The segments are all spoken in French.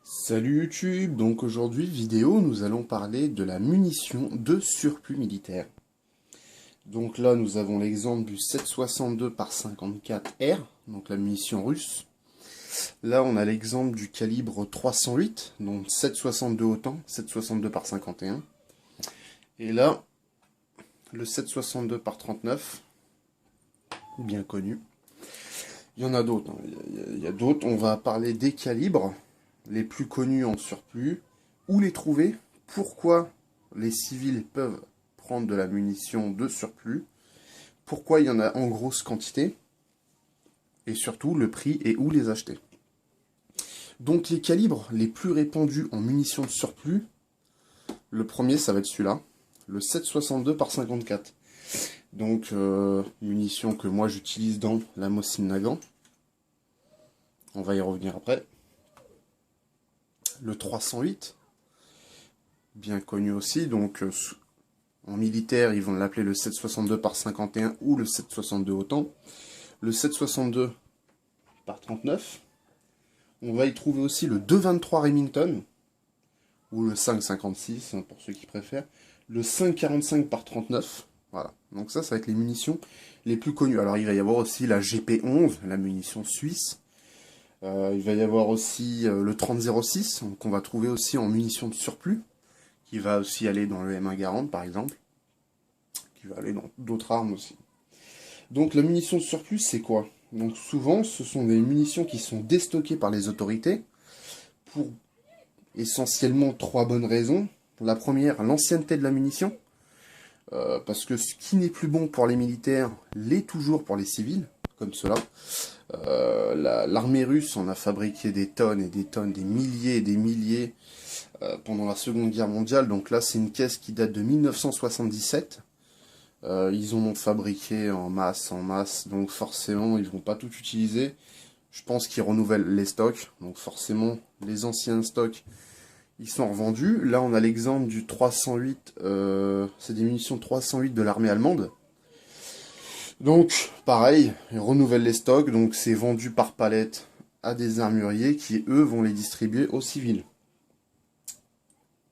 Salut YouTube, donc aujourd'hui vidéo, nous allons parler de la munition de surplus militaire. Donc là nous avons l'exemple du 7,62 par 54R, donc la munition russe. Là on a l'exemple du calibre 308, donc 7,62 autant, 7,62 par 51. Et là, le 7,62 par 39, bien connu. Il y en a d'autres, hein. Il y a d'autres, on va parler des calibres les plus connus en surplus, où les trouver, pourquoi les civils peuvent prendre de la munition de surplus, pourquoi il y en a en grosse quantité, et surtout le prix et où les acheter. Donc les calibres les plus répandus en munitions de surplus, le premier ça va être celui-là, le 7,62 par 54. Donc munition que moi j'utilise dans la Mosin Nagant. On va y revenir après. Le 308, bien connu aussi, donc en militaire ils vont l'appeler le 7,62 par 51 ou le 7,62 autant. Le 7,62 par 39, on va y trouver aussi le 2,23 Remington, ou le 5,56 hein, pour ceux qui préfèrent, le 5,45 par 39, voilà, donc ça va être les munitions les plus connues. Alors il va y avoir aussi la GP11, la munition suisse. Il va y avoir aussi le 30-06, qu'on va trouver aussi en munitions de surplus, qui va aussi aller dans le M1 Garand par exemple, qui va aller dans d'autres armes aussi. Donc la munition de surplus c'est quoi? Donc souvent ce sont des munitions qui sont déstockées par les autorités, pour essentiellement trois bonnes raisons. La première, l'ancienneté de la munition, parce que ce qui n'est plus bon pour les militaires l'est toujours pour les civils, comme cela. L'armée russe en a fabriqué des tonnes et des tonnes, des milliers et des milliers pendant la Seconde Guerre mondiale. Donc là, c'est une caisse qui date de 1977. Ils en ont fabriqué en masse, donc forcément, ils vont pas tout utiliser. Je pense qu'ils renouvellent les stocks, donc forcément, les anciens stocks, ils sont revendus. Là, on a l'exemple du 308, c'est des munitions 308 de l'armée allemande. Donc, pareil, ils renouvellent les stocks, donc c'est vendu par palette à des armuriers qui, eux, vont les distribuer aux civils.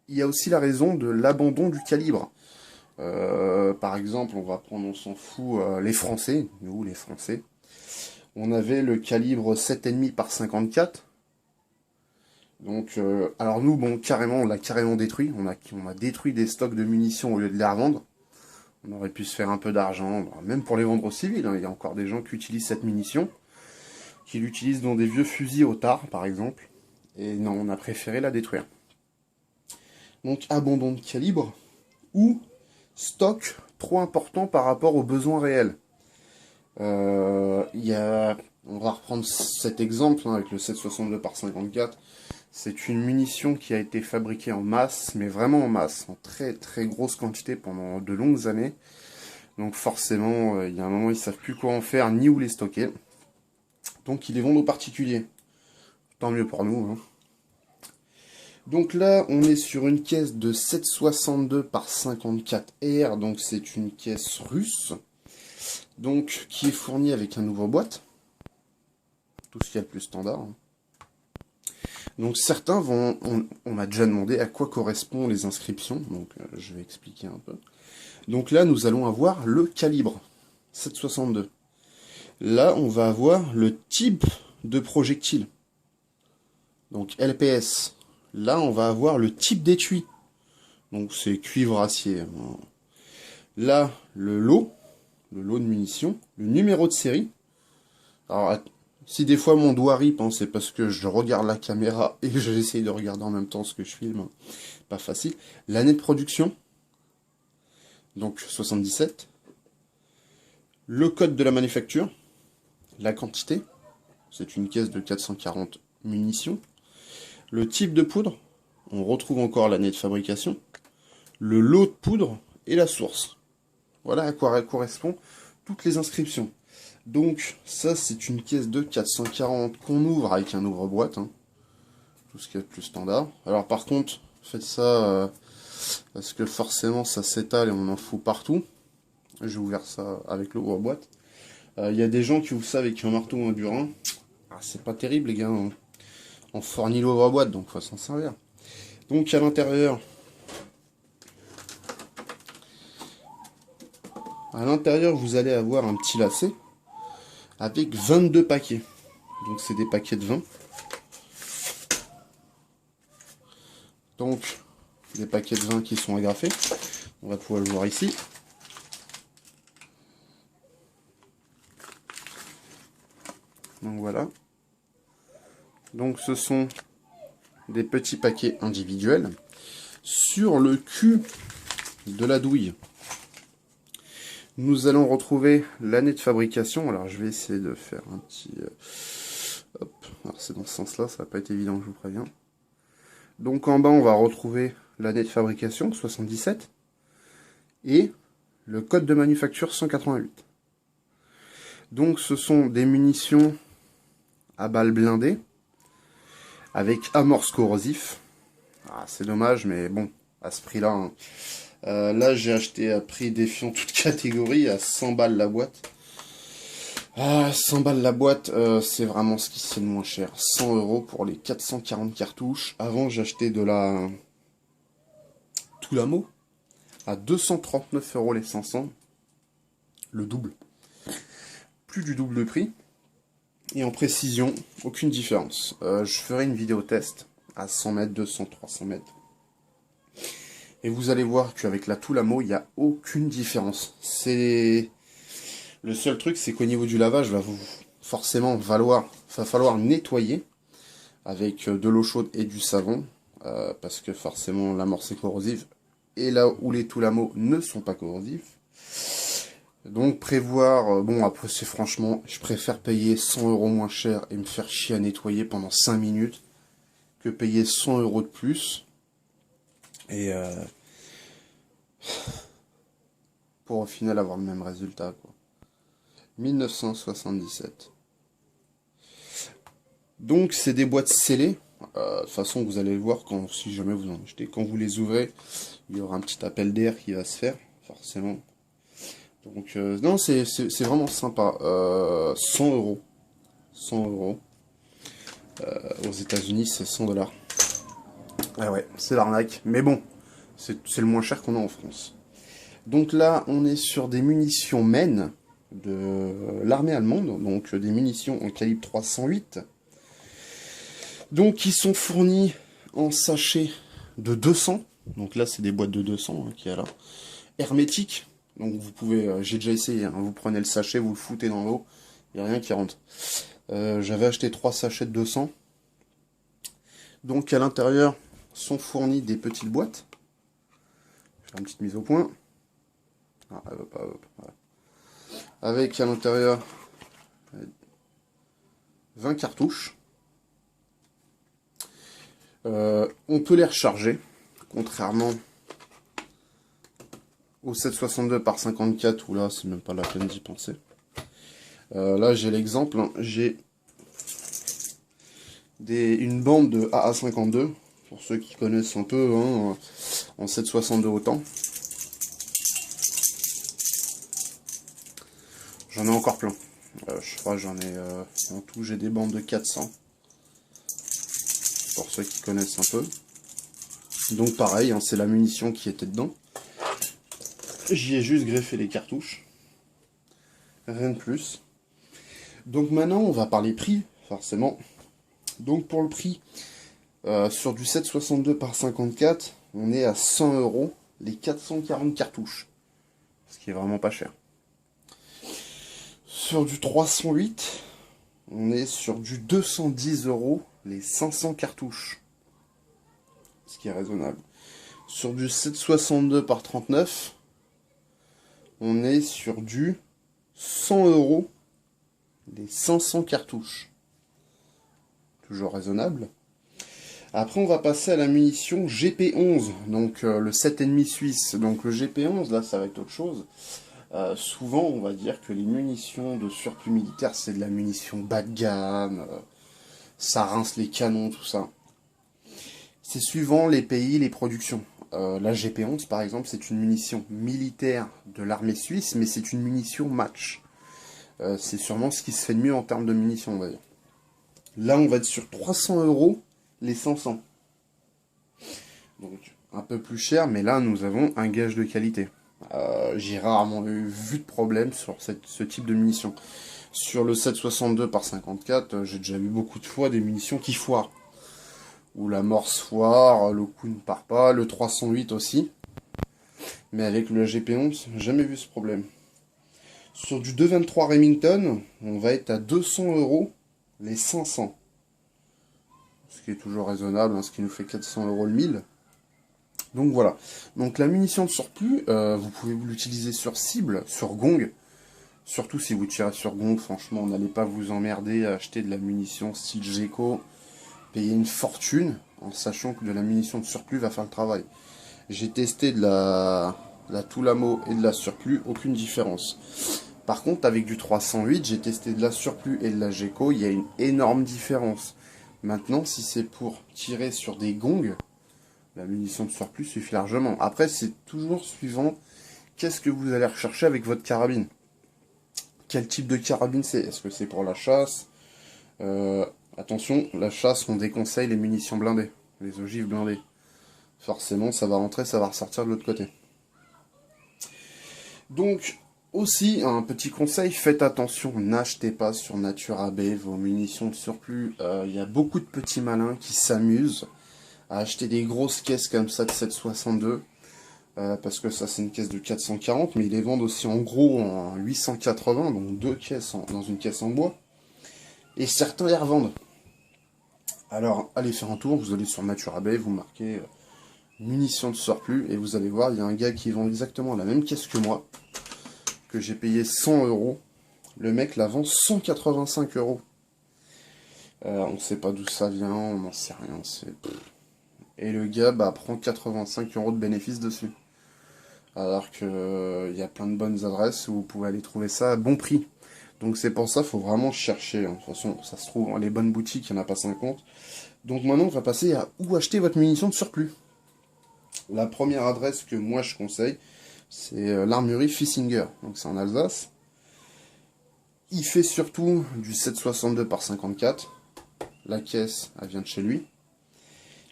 Il y a aussi la raison de l'abandon du calibre. Par exemple, on va prendre, on s'en fout, les Français, nous, les Français. On avait le calibre 7,5 par 54. Donc, alors nous, bon, carrément, on l'a carrément détruit. On a détruit des stocks de munitions au lieu de les revendre. On aurait pu se faire un peu d'argent, même pour les vendre aux civils. Hein. Il y a encore des gens qui utilisent cette munition, qui l'utilisent dans des vieux fusils au tard, par exemple. Et non, on a préféré la détruire. Donc, abandon de calibre ou stock trop important par rapport aux besoins réels. On va reprendre cet exemple hein, avec le 7,62 par 54. C'est une munition qui a été fabriquée en masse, mais vraiment en masse, en très très grosse quantité pendant de longues années. Donc forcément, il y a un moment, ils ne savent plus quoi en faire, ni où les stocker. Donc ils les vendent aux particuliers. Tant mieux pour nous. Hein. Donc là, on est sur une caisse de 7,62 par 54R, donc c'est une caisse russe. Donc qui est fournie avec un ouvre-boîte. Tout ce qu'il y a de plus standard. Hein. Donc certains vont, on m'a déjà demandé à quoi correspondent les inscriptions, donc je vais expliquer un peu. Donc là nous allons avoir le calibre, 7,62. Là on va avoir le type de projectile, donc LPS. Là on va avoir le type d'étui, donc c'est cuivre-acier. Là le lot de munitions, le numéro de série. Alors si des fois mon doigt rip, hein, c'est parce que je regarde la caméra et que j'essaye de regarder en même temps ce que je filme. Pas facile. L'année de production, donc 77. Le code de la manufacture. La quantité, c'est une caisse de 440 munitions. Le type de poudre, on retrouve encore l'année de fabrication. Le lot de poudre et la source. Voilà à quoi correspondent toutes les inscriptions. Donc ça c'est une caisse de 440 qu'on ouvre avec un ouvre-boîte, hein. Tout ce qui est plus standard. Alors par contre, faites ça parce que forcément ça s'étale et on en fout partout. J'ai ouvert ça avec l'ouvre-boîte. Il y a des gens qui ouvrent ça avec un marteau ou un burin. Ah, c'est pas terrible les gars. Hein. en fournit l'ouvre-boîte, donc faut s'en servir. Donc à l'intérieur, vous allez avoir un petit lacet avec 22 paquets. Donc c'est des paquets de 20. Donc des paquets de 20 qui sont agrafés. On va pouvoir le voir ici. Donc voilà. Donc ce sont des petits paquets individuels. Sur le cul de la douille, nous allons retrouver l'année de fabrication. Alors je vais essayer de faire un petit... hop, alors c'est dans ce sens-là, ça va pas être évident, je vous préviens. Donc en bas, on va retrouver l'année de fabrication, 77, et le code de manufacture, 188. Donc ce sont des munitions à balles blindées, avec amorce corrosif. Ah, c'est dommage, mais bon, à ce prix-là... hein. Là, j'ai acheté à prix défiant toute catégorie, à 100 balles la boîte. 100 balles la boîte, c'est vraiment ce qui se fait de moins cher. 100 € pour les 440 cartouches. Avant, j'achetais de la Toulamo à 239 € les 500. Le double. Plus du double de prix. Et en précision, aucune différence. Je ferai une vidéo test à 100 mètres, 200, 300 mètres. Et vous allez voir qu'avec la Toulamo, il n'y a aucune différence. C'est... Le seul truc, c'est qu'au niveau du lavage, va falloir nettoyer avec de l'eau chaude et du savon, parce que forcément l'amorce est corrosive, et là où les Toulamo ne sont pas corrosifs. Donc prévoir, bon après c'est franchement, je préfère payer 100 € moins cher et me faire chier à nettoyer pendant 5 minutes, que payer 100 € de plus, et pour au final avoir le même résultat, quoi. 1977. Donc c'est des boîtes scellées. De toute façon vous allez le voir quand, si jamais vous en achetez. Quand vous les ouvrez, il y aura un petit appel d'air qui va se faire, forcément. Donc non, c'est vraiment sympa. 100 €. 100 €. Aux États-Unis c'est 100 $. Ah ouais, c'est l'arnaque. Mais bon, c'est le moins cher qu'on a en France. Donc là, on est sur des munitions MEN de l'armée allemande, donc des munitions en calibre 308, donc qui sont fournies en sachets de 200, donc là c'est des boîtes de 200 hein, qui est là, hermétiques, donc vous pouvez, j'ai déjà essayé, hein, vous prenez le sachet, vous le foutez dans l'eau, il n'y a rien qui rentre. J'avais acheté 3 sachets de 200, donc à l'intérieur sont fournies des petites boîtes, je vais faire une petite mise au point. Ah, voilà. Avec à l'intérieur 20 cartouches. On peut les recharger, contrairement au 7,62 par 54 où là c'est même pas la peine d'y penser. Là j'ai l'exemple, hein, j'ai une bande de AA52, pour ceux qui connaissent un peu, hein, en 7,62 autant. J'en ai encore plein. Je crois j'en ai en tout, j'ai des bandes de 400. Pour ceux qui connaissent un peu. Donc pareil, hein, c'est la munition qui était dedans. J'y ai juste greffé les cartouches. Rien de plus. Donc maintenant, on va parler prix, forcément. Donc pour le prix, sur du 7,62 par 54, on est à 100 € les 440 cartouches. Ce qui est vraiment pas cher. Sur du 308, on est sur du 210 € les 500 cartouches. Ce qui est raisonnable. Sur du 7,62 par 39, on est sur du 100 € les 500 cartouches. Toujours raisonnable. Après, on va passer à la munition GP11, donc le 7,5 suisse. Donc le GP11, là, ça va être autre chose. Souvent, on va dire que les munitions de surplus militaire, c'est de la munition bas de gamme, ça rince les canons, tout ça. C'est suivant les pays, les productions. La GP11, par exemple, c'est une munition militaire de l'armée suisse, mais c'est une munition match. C'est sûrement ce qui se fait de mieux en termes de munitions, on va dire. Là, on va être sur 300 € les 500. Donc, un peu plus cher, mais là, nous avons un gage de qualité. J'ai rarement vu de problème sur ce type de munitions. Sur le 7,62 par 54, j'ai déjà vu beaucoup de fois des munitions qui foirent. Ou la morse foire, le coup ne part pas, le 308 aussi. Mais avec le GP11, jamais vu ce problème. Sur du 2,23 Remington, on va être à 200 € les 500. Ce qui est toujours raisonnable, hein, ce qui nous fait 400 € le 1000. Donc voilà. Donc la munition de surplus, vous pouvez l'utiliser sur cible, sur gong. Surtout si vous tirez sur gong, franchement, n'allez pas vous emmerder à acheter de la munition style Geco, payer une fortune, en sachant que de la munition de surplus va faire le travail. J'ai testé de la Toulamo et de la surplus, aucune différence. Par contre, avec du 308, j'ai testé de la surplus et de la Geco, il y a une énorme différence. Maintenant, si c'est pour tirer sur des gongs, la munition de surplus suffit largement. Après, c'est toujours suivant qu'est-ce que vous allez rechercher avec votre carabine. Quel type de carabine c'est? Est-ce que c'est pour la chasse? Attention, la chasse, on déconseille les munitions blindées, les ogives blindées. Forcément, ça va rentrer, ça va ressortir de l'autre côté. Donc, aussi, un petit conseil, faites attention, n'achetez pas sur Natura B vos munitions de surplus. Il y a beaucoup de petits malins qui s'amusent à acheter des grosses caisses comme ça de 7,62. Parce que ça c'est une caisse de 440, mais ils les vendent aussi en gros en 880, donc deux caisses dans une caisse en bois. Et certains les revendent. Alors allez faire un tour, vous allez sur Natura Bay, vous marquez munitions de surplus, et vous allez voir, il y a un gars qui vend exactement la même caisse que moi, que j'ai payé 100 €. Le mec la vend 185 €. On sait pas d'où ça vient, on n'en sait rien. Et le gars prend 85 € de bénéfice dessus. Alors que y a plein de bonnes adresses où vous pouvez aller trouver ça à bon prix. Donc c'est pour ça, il faut vraiment chercher. De toute façon, ça se trouve, les bonnes boutiques, il n'y en a pas 50. Donc maintenant, on va passer à où acheter votre munition de surplus. La première adresse que moi je conseille, c'est l'armurerie Fissinger. Donc c'est en Alsace. Il fait surtout du 7,62 par 54. La caisse, elle vient de chez lui.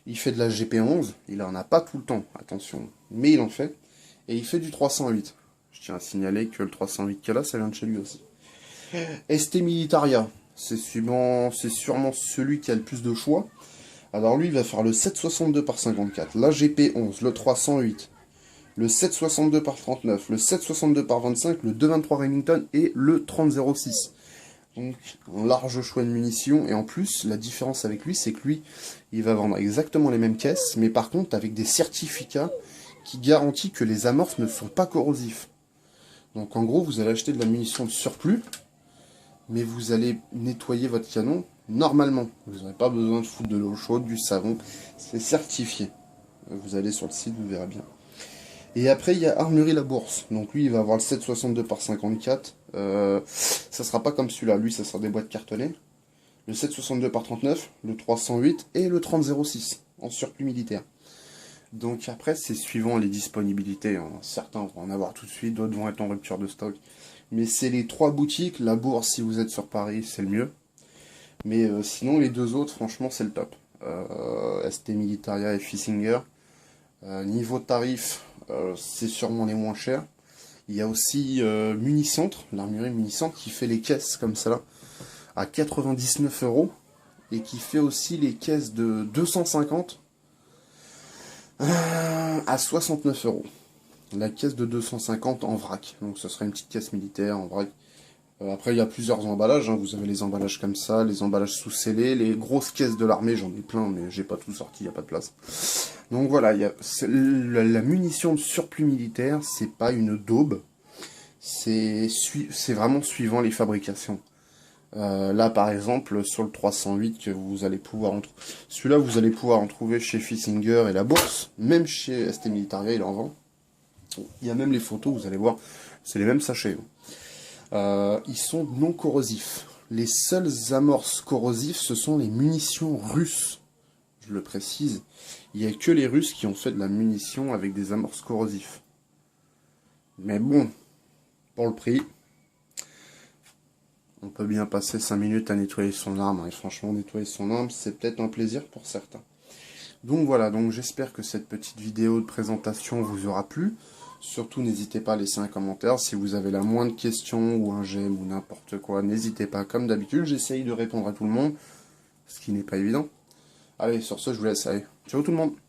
Il fait de la GP11. Il en a pas tout le temps, attention. Mais il en fait. Et il fait du 308. Je tiens à signaler que le 308 qu'il a, ça vient de chez lui aussi. ST Militaria, c'est sûrement celui qui a le plus de choix. Alors lui, il va faire le 7,62 par 54, la GP11, le 308, le 7,62 par 39, le 7,62 par 25, le 2,23 Remington et le 30,06. Donc un large choix de munitions. Et en plus, la différence avec lui, c'est que lui, il va vendre exactement les mêmes caisses, mais par contre avec des certificats qui garantissent que les amorces ne sont pas corrosifs. Donc en gros, vous allez acheter de la munition de surplus, mais vous allez nettoyer votre canon normalement. Vous n'aurez pas besoin de foutre de l'eau chaude, du savon, c'est certifié. Vous allez sur le site, vous verrez bien. Et après, il y a Armurerie La Bourse. Donc lui, il va avoir le 7,62 par 54. Ça sera pas comme celui-là. Lui, ça sera des boîtes cartonnées. Le 7,62 par 39, le 308 et le 30,06 en surplus militaire. Donc après, c'est suivant les disponibilités. Hein. Certains vont en avoir tout de suite, d'autres vont être en rupture de stock. Mais c'est les trois boutiques. La Bourse, si vous êtes sur Paris, c'est le mieux. Mais sinon, les deux autres, franchement, c'est le top. ST Militaria et Fissinger. Niveau tarif, c'est sûrement les moins chers. Il y a aussi Municentre, l'armurerie Municentre, qui fait les caisses comme ça là, à 99 € et qui fait aussi les caisses de 250 à 69 €. La caisse de 250 en vrac, donc ce serait une petite caisse militaire en vrac. Après, il y a plusieurs emballages, hein. Vous avez les emballages comme ça, les emballages sous-scellés, les grosses caisses de l'armée, j'en ai plein, mais j'ai pas tout sorti, il n'y a pas de place. Donc voilà, la munition de surplus militaire, c'est pas une daube, c'est vraiment suivant les fabrications. Là, par exemple, sur le 308 que vous allez pouvoir en trouver, celui-là, vous allez pouvoir en trouver chez Fissinger et La Bourse, même chez ST Militaria, il en vend. Il y a même les photos, vous allez voir, c'est les mêmes sachets. Ils sont non corrosifs. Les seules amorces corrosives, ce sont les munitions russes. Je le précise, il n'y a que les Russes qui ont fait de la munition avec des amorces corrosifs. Mais bon, pour le prix, On peut bien passer 5 minutes à nettoyer son arme, et franchement, nettoyer son arme, c'est peut-être un plaisir pour certains. Donc voilà, donc j'espère que cette petite vidéo de présentation vous aura plu. Surtout, n'hésitez pas à laisser un commentaire. Si vous avez la moindre question, ou un j'aime, ou n'importe quoi, n'hésitez pas. Comme d'habitude, j'essaye de répondre à tout le monde, ce qui n'est pas évident. Allez, sur ce, je vous laisse. Allez, ciao tout le monde!